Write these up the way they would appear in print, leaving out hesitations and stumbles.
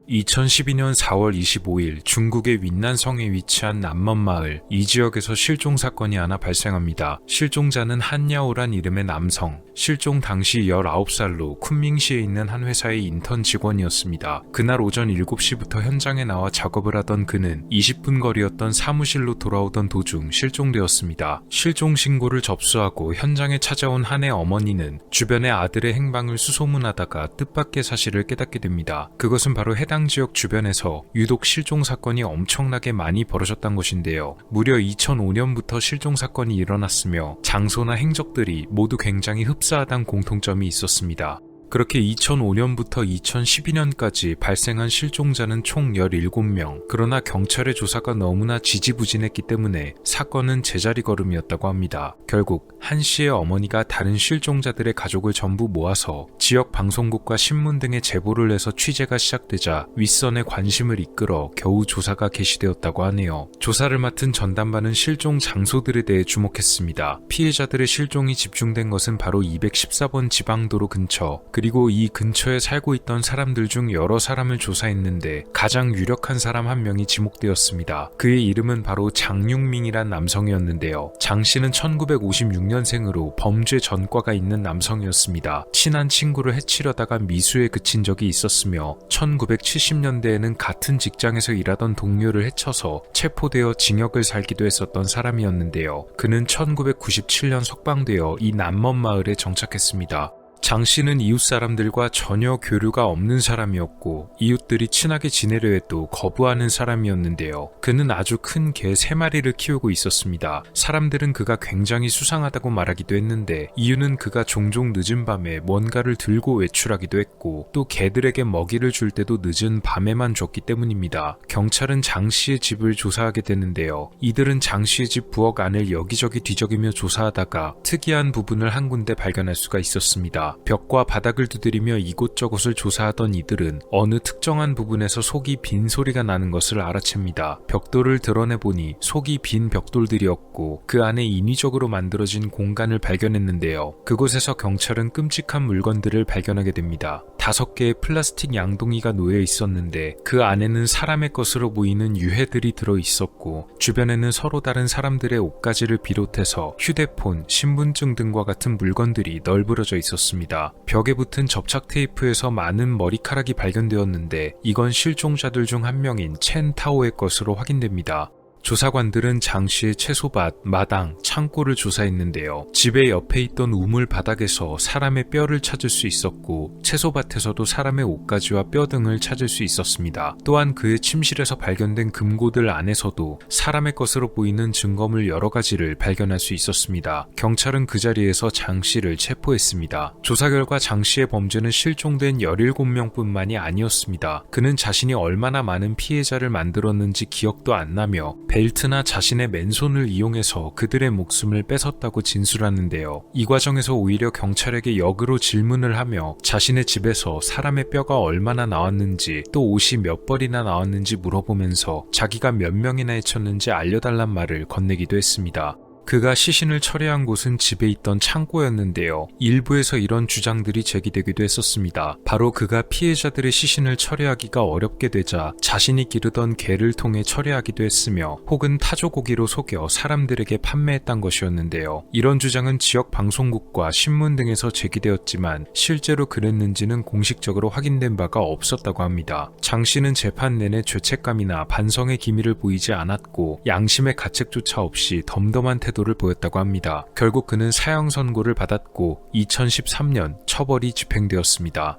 2012년 4월 25일 중국의 윈난성에 위치한 남먼마을 이 지역에서 실종 사건이 하나 발생합니다. 실종자는 한야오란 이름의 남성, 실종 당시 19살로 쿤밍시에 있는 한 회사의 인턴 직원이었습니다. 그날 오전 7시부터 현장에 나와 작업을 하던 그는 20분 거리였던 사무실로 돌아오던 도중 실종되었습니다. 실종 신고를 접수하고 현장에 찾아온 한의 어머니는 주변의 아들의 행방을 수소문하다가 뜻밖의 사실을 깨닫게 됩니다. 그것은 바로 해당 지역 주변에서 유독 실종 사건이 엄청나게 많이 벌어졌던 것인데요. 무려 2005년부터 실종 사건이 일어났으며 장소나 행적들이 모두 굉장히 흡사하다는 공통점이 있었습니다. 그렇게 2005년부터 2012년까지 발생한 실종자는 총 17명. 그러나 경찰의 조사가 너무나 지지부진했기 때문에 사건은 제자리 걸음이었다고 합니다. 결국 한 씨의 어머니가 다른 실종자들의 가족을 전부 모아서 지역 방송국과 신문 등에 제보를 해서 취재가 시작되자 윗선의 관심을 이끌어 겨우 조사가 개시되었다고 하네요. 조사를 맡은 전담반은 실종 장소들에 대해 주목했습니다. 피해자들의 실종이 집중된 것은 바로 214번 지방도로 근처, 그리고 이 근처에 살고 있던 사람들 중 여러 사람을 조사했는데 가장 유력한 사람 한 명이 지목되었습니다. 그의 이름은 바로 장육민이란 남성이었는데요. 장 씨는 1956년생으로 범죄 전과가 있는 남성이었습니다. 친한 친구를 해치려다가 미수에 그친 적이 있었으며 1970년대에는 같은 직장에서 일하던 동료를 해쳐서 체포되어 징역을 살기도 했었던 사람이었는데요. 그는 1997년 석방되어 이 남먼마을에 정착했습니다. 장 씨는 이웃 사람들과 전혀 교류가 없는 사람이었고 이웃들이 친하게 지내려 해도 거부하는 사람이었는데요. 그는 아주 큰 개 3마리를 키우고 있었습니다. 사람들은 그가 굉장히 수상하다고 말하기도 했는데 이유는 그가 종종 늦은 밤에 뭔가를 들고 외출하기도 했고 또 개들에게 먹이를 줄 때도 늦은 밤에만 줬기 때문입니다. 경찰은 장 씨의 집을 조사하게 되는데요. 이들은 장 씨의 집 부엌 안을 여기저기 뒤적이며 조사하다가 특이한 부분을 한 군데 발견할 수가 있었습니다. 벽과 바닥을 두드리며 이곳저곳을 조사하던 이들은 어느 특정한 부분에서 속이 빈 소리가 나는 것을 알아챕니다. 벽돌을 드러내보니 속이 빈 벽돌들이었고 그 안에 인위적으로 만들어진 공간을 발견했는데요. 그곳에서 경찰은 끔찍한 물건들을 발견하게 됩니다. 5개의 플라스틱 양동이가 놓여 있었는데 그 안에는 사람의 것으로 보이는 유해들이 들어있었고 주변에는 서로 다른 사람들의 옷가지를 비롯해서 휴대폰, 신분증 등과 같은 물건들이 널브러져 있었습니다. 벽에 붙은 접착 테이프에서 많은 머리카락이 발견되었는데 이건 실종자들 중 한 명인 첸 타오의 것으로 확인됩니다. 조사관들은 장 씨의 채소밭, 마당, 창고를 조사했는데요. 집의 옆에 있던 우물 바닥에서 사람의 뼈를 찾을 수 있었고 채소밭에서도 사람의 옷가지와 뼈 등을 찾을 수 있었습니다. 또한 그의 침실에서 발견된 금고들 안에서도 사람의 것으로 보이는 증거물 여러 가지를 발견할 수 있었습니다. 경찰은 그 자리에서 장 씨를 체포했습니다. 조사 결과 장 씨의 범죄는 실종된 17명뿐만이 아니었습니다. 그는 자신이 얼마나 많은 피해자를 만들었는지 기억도 안 나며 벨트나 자신의 맨손을 이용해서 그들의 목숨을 뺏었다고 진술하는데요. 이 과정에서 오히려 경찰에게 역으로 질문을 하며 자신의 집에서 사람의 뼈가 얼마나 나왔는지 또 옷이 몇 벌이나 나왔는지 물어보면서 자기가 몇 명이나 해쳤는지 알려달란 말을 건네기도 했습니다. 그가 시신을 처리한 곳은 집에 있던 창고였는데요. 일부에서 이런 주장들이 제기되기도 했었습니다. 바로 그가 피해자들의 시신을 처리하기가 어렵게 되자 자신이 기르던 개를 통해 처리하기도 했으며 혹은 타조고기로 속여 사람들에게 판매했던 것이었는데요. 이런 주장은 지역 방송국과 신문 등에서 제기되었지만 실제로 그랬는지는 공식적으로 확인된 바가 없었다고 합니다. 장 씨는 재판 내내 죄책감이나 반성의 기미를 보이지 않았고 양심의 가책조차 없이 덤덤한 태도를 보였다고 합니다. 결국 그는 사형 선고를 받았고 2013년 처벌이 집행되었습니다.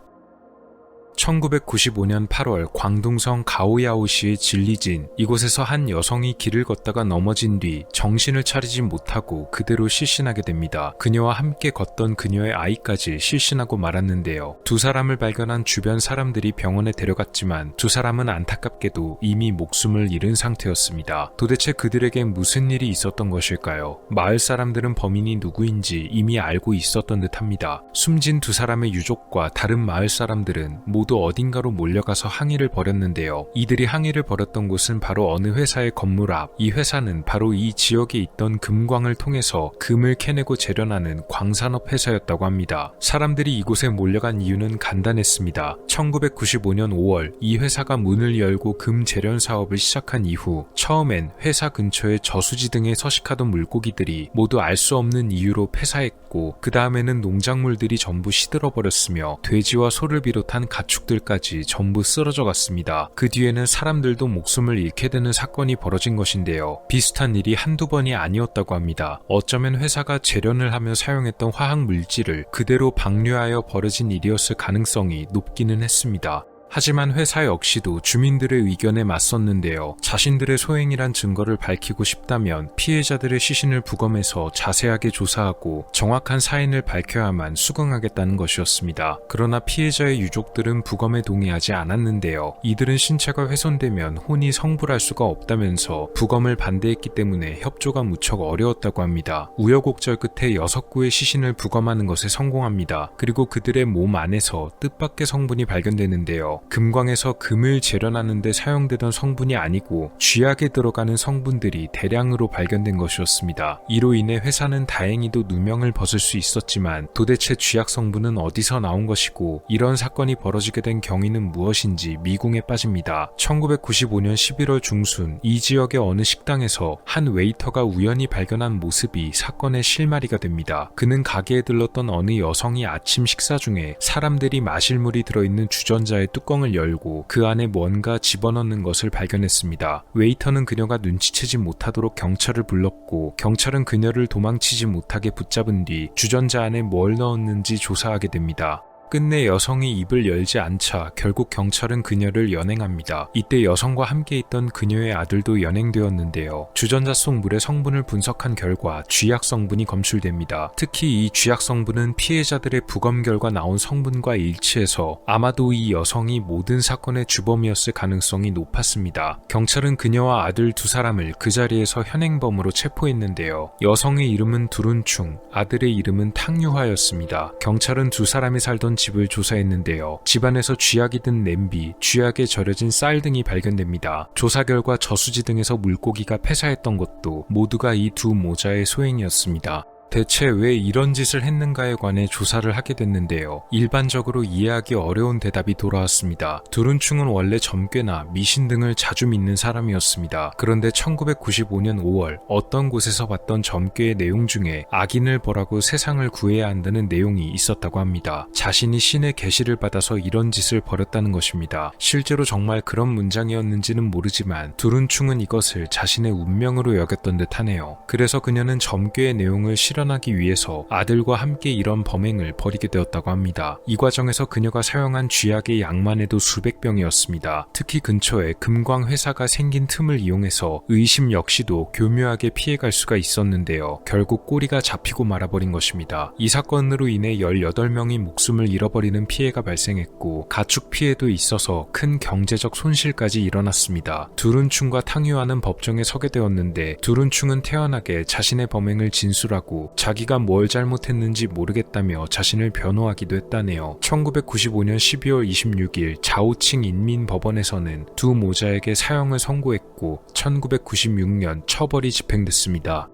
1995년 8월 광둥성 가오야오시의 진리진, 이곳에서 한 여성이 길을 걷다가 넘어진 뒤 정신을 차리지 못하고 그대로 실신하게 됩니다. 그녀와 함께 걷던 그녀의 아이까지 실신하고 말았는데요. 두 사람을 발견한 주변 사람들이 병원에 데려갔지만 두 사람은 안타깝게도 이미 목숨을 잃은 상태였습니다. 도대체 그들에게 무슨 일이 있었던 것일까요? 마을 사람들은 범인이 누구인지 이미 알고 있었던 듯합니다. 숨진 두 사람의 유족과 다른 마을 사람들은 모두 모두 어딘가로 몰려가서 항의를 벌였는데요. 이들이 항의를 벌였던 곳은 바로 어느 회사의 건물 앞. 이 회사는 바로 이 지역에 있던 금광을 통해서 금을 캐내고 재련하는 광산업 회사였다고 합니다. 사람들이 이곳에 몰려간 이유는 간단했습니다. 1995년 5월 이 회사가 문을 열고 금 재련 사업을 시작한 이후 처음엔 회사 근처에 저수지 등에 서식하던 물고기들이 모두 알 수 없는 이유로 폐사했고 그 다음에는 농작물들이 전부 시들어버렸으며 돼지와 소를 비롯한 가축들까지 전부 쓰러져 갔습니다. 그 뒤에는 사람들도 목숨을 잃게 되는 사건이 벌어진 것인데요. 비슷한 일이 한두 번이 아니었다고 합니다. 어쩌면 회사가 재련을 하며 사용했던 화학 물질을 그대로 방류하여 벌어진 일이었을 가능성이 높기는 했습니다. 하지만 회사 역시도 주민들의 의견에 맞섰는데요. 자신들의 소행이란 증거를 밝히고 싶다면 피해자들의 시신을 부검해서 자세하게 조사하고 정확한 사인을 밝혀야만 수긍하겠다는 것이었습니다. 그러나 피해자의 유족들은 부검에 동의하지 않았는데요. 이들은 신체가 훼손되면 혼이 성불할 수가 없다면서 부검을 반대했기 때문에 협조가 무척 어려웠다고 합니다. 우여곡절 끝에 6구의 시신을 부검하는 것에 성공합니다. 그리고 그들의 몸 안에서 뜻밖의 성분이 발견되는데요. 금광에서 금을 재련하는 데 사용되던 성분이 아니고 쥐약에 들어가는 성분들이 대량으로 발견된 것이었습니다. 이로 인해 회사는 다행히도 누명을 벗을 수 있었지만 도대체 쥐약 성분은 어디서 나온 것이고 이런 사건이 벌어지게 된 경위는 무엇인지 미궁에 빠집니다. 1995년 11월 중순 이 지역의 어느 식당에서 한 웨이터가 우연히 발견한 모습이 사건의 실마리가 됩니다. 그는 가게에 들렀던 어느 여성이 아침 식사 중에 사람들이 마실 물이 들어있는 주전자의 뚜껑을 열고 그 안에 뭔가 집어넣는 것을 발견했습니다. 웨이터는 그녀가 눈치채지 못하도록 경찰을 불렀고 경찰은 그녀를 도망치지 못하게 붙잡은 뒤 주전자 안에 뭘 넣었는지 조사하게 됩니다. 끝내 여성이 입을 열지 않자 결국 경찰은 그녀를 연행합니다. 이때 여성과 함께 있던 그녀의 아들도 연행되었는데요. 주전자 속 물의 성분을 분석한 결과 쥐약 성분이 검출됩니다. 특히 이 쥐약 성분은 피해자들의 부검 결과 나온 성분과 일치해서 아마도 이 여성이 모든 사건의 주범이었을 가능성이 높았습니다. 경찰은 그녀와 아들 두 사람을 그 자리에서 현행범으로 체포했는데요. 여성의 이름은 두룬충, 아들의 이름은 탕유화였습니다. 경찰은 두 사람이 살던 집을 조사했는데요. 집안에서 쥐약이 든 냄비, 쥐약에 절여진 쌀 등이 발견됩니다. 조사 결과 저수지 등에서 물고기가 폐사했던 것도 모두가 이 두 모자의 소행이었습니다. 대체 왜 이런 짓을 했는가에 관해 조사를 하게 됐는데요. 일반적으로 이해하기 어려운 대답이 돌아왔습니다. 두룬충은 원래 점괘나 미신 등을 자주 믿는 사람이었습니다. 그런데 1995년 5월 어떤 곳에서 봤던 점괘의 내용 중에 악인을 벌하고 세상을 구해야 한다는 내용이 있었다고 합니다. 자신이 신의 계시를 받아서 이런 짓을 벌였다는 것입니다. 실제로 정말 그런 문장이었는지는 모르지만 두룬충은 이것을 자신의 운명으로 여겼던 듯하네요. 그래서 그녀는 점괘의 내용을 실현하기 위해서 아들과 함께 이런 범행을 벌이게 되었다고 합니다. 이 과정에서 그녀가 사용한 쥐약의 양만 해도 수백 병이었습니다. 특히 근처에 금광 회사가 생긴 틈을 이용해서 의심 역시도 교묘하게 피해갈 수가 있었는데요. 결국 꼬리가 잡히고 말아버린 것입니다. 이 사건으로 인해 18명이 목숨을 잃어버리는 피해가 발생했고 가축 피해도 있어서 큰 경제적 손실까지 일어났습니다. 두룬충과 탕유화는 법정에 서게 되었는데 두룬충은 태연하게 자신의 범행을 진술하고 자기가 뭘 잘못했는지 모르겠다며 자신을 변호하기도 했다네요. 1995년 12월 26일 자오칭 인민법원에서는 두 모자에게 사형을 선고했고 1996년 처벌이 집행됐습니다.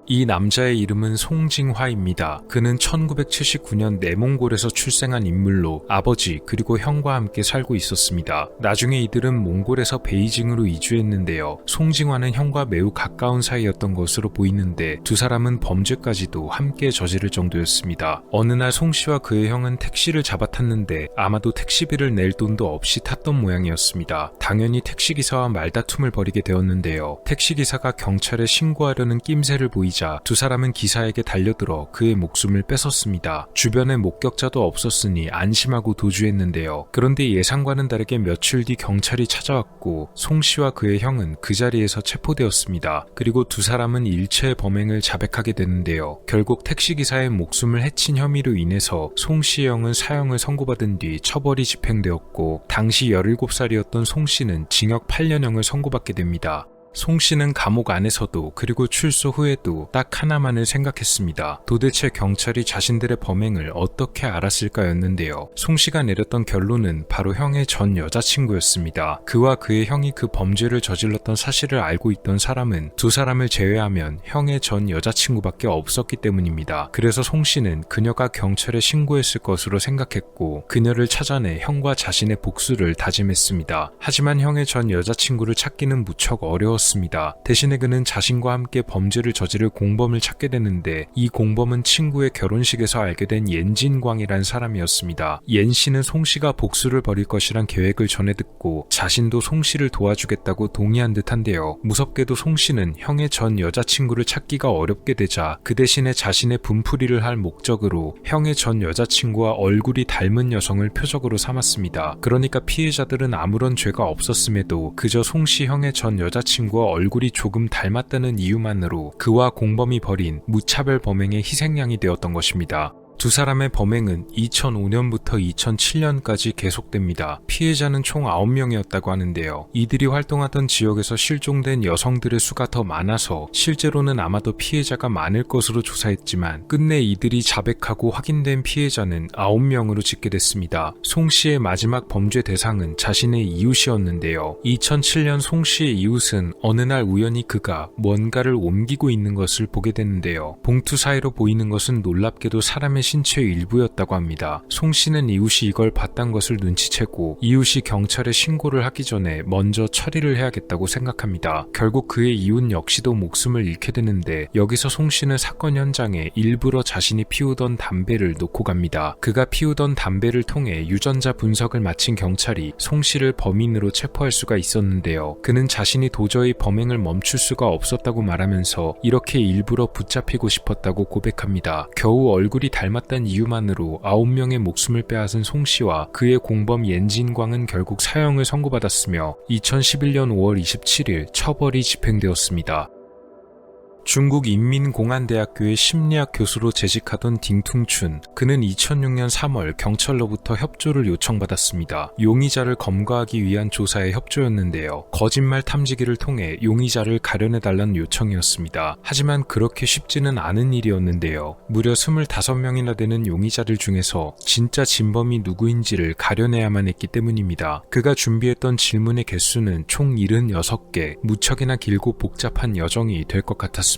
이 남자의 이름은 송징화입니다. 그는 1979년 내몽골에서 출생한 인물로 아버지 그리고 형과 함께 살고 있었습니다. 나중에 이들은 몽골에서 베이징으로 이주했는데요. 송징화는 형과 매우 가까운 사이였던 것으로 보이는데 두 사람은 범죄까지도 함께 저지를 정도였습니다. 어느 날 송씨와 그의 형은 택시를 잡아 탔는데 아마도 택시비를 낼 돈도 없이 탔던 모양이었습니다. 당연히 택시기사와 말다툼을 벌이게 되었는데요. 택시기사가 경찰에 신고하려는 낌새를 보이자 두 사람은 기사에게 달려들어 그의 목숨을 뺏었습니다. 주변에 목격자도 없었으니 안심하고 도주했는데요. 그런데 예상과는 다르게 며칠 뒤 경찰이 찾아왔고 송씨와 그의 형은 그 자리에서 체포되었습니다. 그리고 두 사람은 일체의 범행을 자백하게 되는데요. 결국 택시기사의 목숨을 해친 혐의로 인해서 송씨의 형은 사형을 선고받은 뒤 처벌이 집행되었고 당시 17살이었던 송씨는 징역 8년형을 선고받게 됩니다. 송 씨는 감옥 안에서도 그리고 출소 후에도 딱 하나만을 생각했습니다. 도대체 경찰이 자신들의 범행을 어떻게 알았을까였는데요. 송 씨가 내렸던 결론은 바로 형의 전 여자친구였습니다. 그와 그의 형이 그 범죄를 저질렀던 사실을 알고 있던 사람은 두 사람을 제외하면 형의 전 여자친구밖에 없었기 때문입니다. 그래서 송 씨는 그녀가 경찰에 신고했을 것으로 생각했고 그녀를 찾아내 형과 자신의 복수를 다짐했습니다. 하지만 형의 전 여자친구를 찾기는 무척 어려웠습니다. 대신에 그는 자신과 함께 범죄를 저지를 공범을 찾게 되는데 이 공범은 친구의 결혼식에서 알게 된 옌진광이란 사람이었습니다. 옌 씨는 송 씨가 복수를 벌일 것이란 계획을 전해 듣고 자신도 송 씨를 도와주겠다고 동의한 듯한데요. 무섭게도 송 씨는 형의 전 여자친구를 찾기가 어렵게 되자 그 대신에 자신의 분풀이를 할 목적으로 형의 전 여자친구와 얼굴이 닮은 여성을 표적으로 삼았습니다. 그러니까 피해자들은 아무런 죄가 없었음에도 그저 송 씨 형의 전 여자친구와 얼굴이 조금 닮았다는 이유만으로 그와 공범이 벌인 무차별 범행의 희생양이 되었던 것입니다. 두 사람의 범행은 2005년부터 2007년까지 계속됩니다. 피해자는 총 9명이었다고 하는데요. 이들이 활동하던 지역에서 실종된 여성들의 수가 더 많아서 실제로는 아마도 피해자가 많을 것으로 조사했지만 끝내 이들이 자백하고 확인된 피해자는 9명으로 집계됐습니다. 송 씨의 마지막 범죄 대상은 자신의 이웃이었는데요. 2007년 송 씨의 이웃은 어느 날 우연히 그가 뭔가를 옮기고 있는 것을 보게 됐는데요. 봉투 사이로 보이는 것은 놀랍게도 사람의 신체의 일부였다고 합니다. 송 씨는 이웃이 이걸 봤단 것을 눈치채고 이웃이 경찰에 신고를 하기 전에 먼저 처리를 해야겠다고 생각합니다. 결국 그의 이웃 역시도 목숨을 잃게 되는데 여기서 송 씨는 사건 현장에 일부러 자신이 피우던 담배를 놓고 갑니다. 그가 피우던 담배를 통해 유전자 분석을 마친 경찰이 송 씨를 범인으로 체포할 수가 있었는데요. 그는 자신이 도저히 범행을 멈출 수가 없었다고 말하면서 이렇게 일부러 붙잡히고 싶었다고 고백합니다. 겨우 얼굴이 닮았다는 이유만으로 9명의 목숨을 빼앗은 송 씨와 그의 공범 옌진광은 결국 사형을 선고받았으며 2011년 5월 27일 처벌이 집행되었습니다. 중국 인민공안대학교의 심리학 교수로 재직하던 딩퉁춘, 그는 2006년 3월 경찰로부터 협조를 요청받았습니다. 용의자를 검거하기 위한 조사에 협조였는데요. 거짓말 탐지기를 통해 용의자를 가려내달라는 요청이었습니다. 하지만 그렇게 쉽지는 않은 일이었는데요. 무려 25명이나 되는 용의자들 중에서 진짜 진범이 누구인지를 가려내야만 했기 때문입니다. 그가 준비했던 질문의 개수는 총 76개, 무척이나 길고 복잡한 여정이 될 것 같았습니다.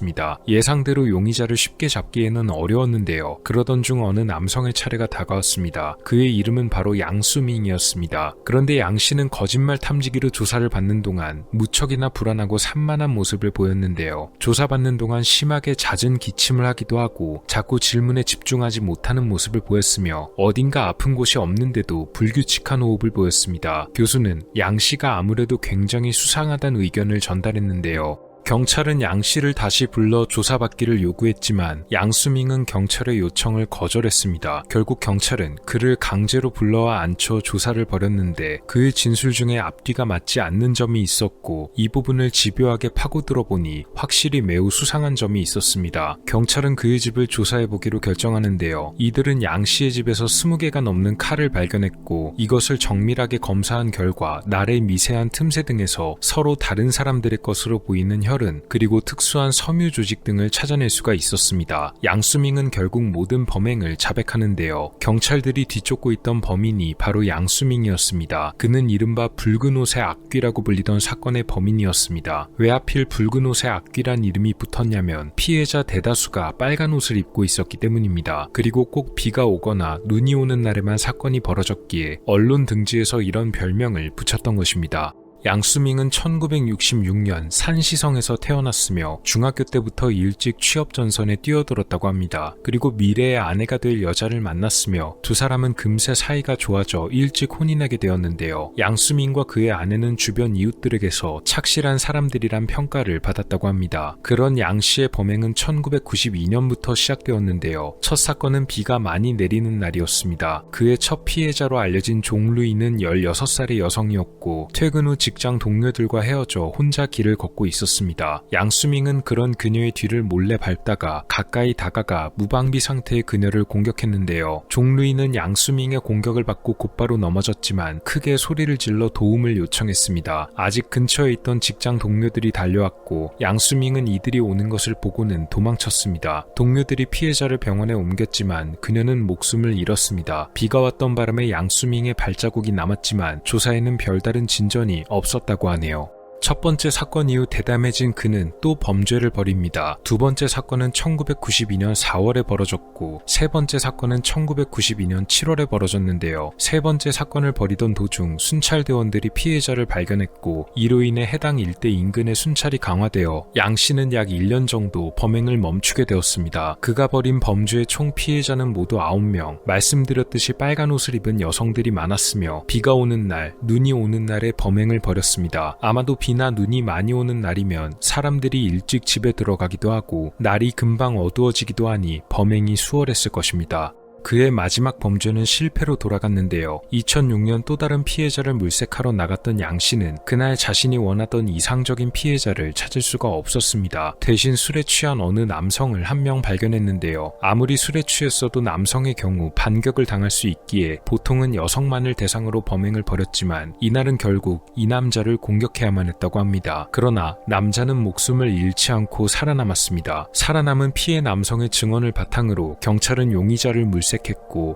예상대로 용의자를 쉽게 잡기에는 어려웠는데요. 그러던 중 어느 남성의 차례가 다가왔습니다. 그의 이름은 바로 양수밍이었습니다. 그런데 양 씨는 거짓말 탐지기로 조사를 받는 동안 무척이나 불안하고 산만한 모습을 보였는데요. 조사받는 동안 심하게 잦은 기침을 하기도 하고 자꾸 질문에 집중하지 못하는 모습을 보였으며 어딘가 아픈 곳이 없는데도 불규칙한 호흡을 보였습니다. 교수는 양 씨가 아무래도 굉장히 수상하다는 의견을 전달했는데요. 경찰은 양 씨를 다시 불러 조사받기를 요구했지만 양수밍은 경찰의 요청을 거절했습니다. 결국 경찰은 그를 강제로 불러와 앉혀 조사를 벌였는데 그의 진술 중에 앞뒤가 맞지 않는 점이 있었고 이 부분을 집요하게 파고들어 보니 확실히 매우 수상한 점이 있었습니다. 경찰은 그의 집을 조사해보기로 결정하는데요. 이들은 양 씨의 집에서 20개가 넘는 칼을 발견했고 이것을 정밀하게 검사한 결과 날의 미세한 틈새 등에서 서로 다른 사람들의 것으로 보이는 혈 그리고 특수한 섬유 조직 등을 찾아낼 수가 있었습니다. 양수밍은 결국 모든 범행을 자백하는데요. 경찰들이 뒤쫓고 있던 범인이 바로 양수밍이었습니다. 그는 이른바 붉은 옷의 악귀라고 불리던 사건의 범인이었습니다. 왜 하필 붉은 옷의 악귀란 이름이 붙었냐면 피해자 대다수가 빨간 옷을 입고 있었기 때문입니다. 그리고 꼭 비가 오거나 눈이 오는 날에만 사건이 벌어졌기에 언론 등지에서 이런 별명을 붙였던 것입니다. 양수밍은 1966년 산시성에서 태어났으며 중학교 때부터 일찍 취업 전선에 뛰어들었다고 합니다. 그리고 미래의 아내가 될 여자를 만났으며 두 사람은 금세 사이가 좋아져 일찍 혼인하게 되었는데요. 양수밍과 그의 아내는 주변 이웃들에게서 착실한 사람들이란 평가를 받았다고 합니다. 그런 양 씨의 범행은 1992년부터 시작되었는데요. 첫 사건은 비가 많이 내리는 날이었습니다. 그의 첫 피해자로 알려진 종루이는 16살의 여성이었고 퇴근 후 직장 동료들과 헤어져 혼자 길을 걷고 있었습니다. 양수밍은 그런 그녀의 뒤를 몰래 밟다가 가까이 다가가 무방비 상태의 그녀를 공격했는데요. 종루이는 양수밍의 공격을 받고 곧바로 넘어졌지만 크게 소리를 질러 도움을 요청했습니다. 아직 근처에 있던 직장 동료들이 달려왔고 양수밍은 이들이 오는 것을 보고는 도망쳤습니다. 동료들이 피해자를 병원에 옮겼지만 그녀는 목숨을 잃었습니다. 비가 왔던 바람에 양수밍의 발자국이 남았지만 조사에는 별다른 진전이 없었다고 하네요. 첫 번째 사건 이후 대담해진 그는 또 범죄를 벌입니다. 두 번째 사건은 1992년 4월에 벌어졌고 세 번째 사건은 1992년 7월에 벌어졌는데요. 세 번째 사건을 벌이던 도중 순찰대원들이 피해자를 발견했고 이로 인해 해당 일대 인근의 순찰이 강화되어 양 씨는 약 1년 정도 범행을 멈추게 되었습니다. 그가 벌인 범죄의 총 피해자는 모두 9명, 말씀드렸듯이 빨간 옷을 입은 여성들이 많았으며 비가 오는 날, 눈이 오는 날에 범행을 벌였습니다. 아마도 비나 눈이 많이 오는 날이면 사람들이 일찍 집에 들어가기도 하고 날이 금방 어두워지기도 하니 범행이 수월했을 것입니다. 그의 마지막 범죄는 실패로 돌아갔는데요. 2006년 또 다른 피해자를 물색하러 나갔던 양 씨는 그날 자신이 원하던 이상적인 피해자를 찾을 수가 없었습니다. 대신 술에 취한 어느 남성을 한 명 발견했는데요. 아무리 술에 취했어도 남성의 경우 반격을 당할 수 있기에 보통은 여성만을 대상으로 범행을 벌였지만 이날은 결국 이 남자를 공격해야만 했다고 합니다. 그러나 남자는 목숨을 잃지 않고 살아남았습니다. 살아남은 피해 남성의 증언을 바탕으로 경찰은 용의자를 물색했고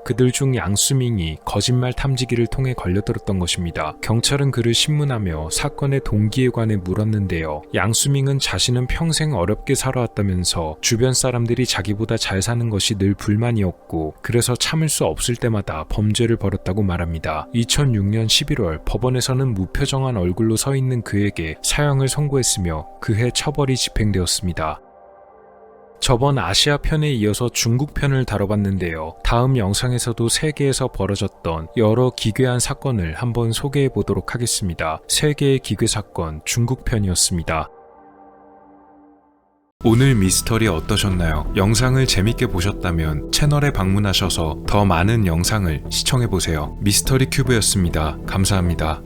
그들 중 양수밍이 거짓말 탐지기를 통해 걸려들었던 것입니다. 경찰은 그를 신문하며 사건의 동기에 관해 물었는데요. 양수밍은 자신은 평생 어렵게 살아왔다면서 주변 사람들이 자기보다 잘 사는 것이 늘 불만이었고 그래서 참을 수 없을 때마다 범죄를 벌였다고 말합니다. 2006년 11월 법원에서는 무표정한 얼굴로 서 있는 그에게 사형을 선고했으며 그해 처벌이 집행되었습니다. 저번 아시아 편에 이어서 중국 편을 다뤄봤는데요. 다음 영상에서도 세계에서 벌어졌던 여러 기괴한 사건을 한번 소개해 보도록 하겠습니다. 세계의 기괴 사건 중국 편이었습니다. 오늘 미스터리 어떠셨나요? 영상을 재밌게 보셨다면 채널에 방문하셔서 더 많은 영상을 시청해보세요. 미스터리 큐브였습니다. 감사합니다.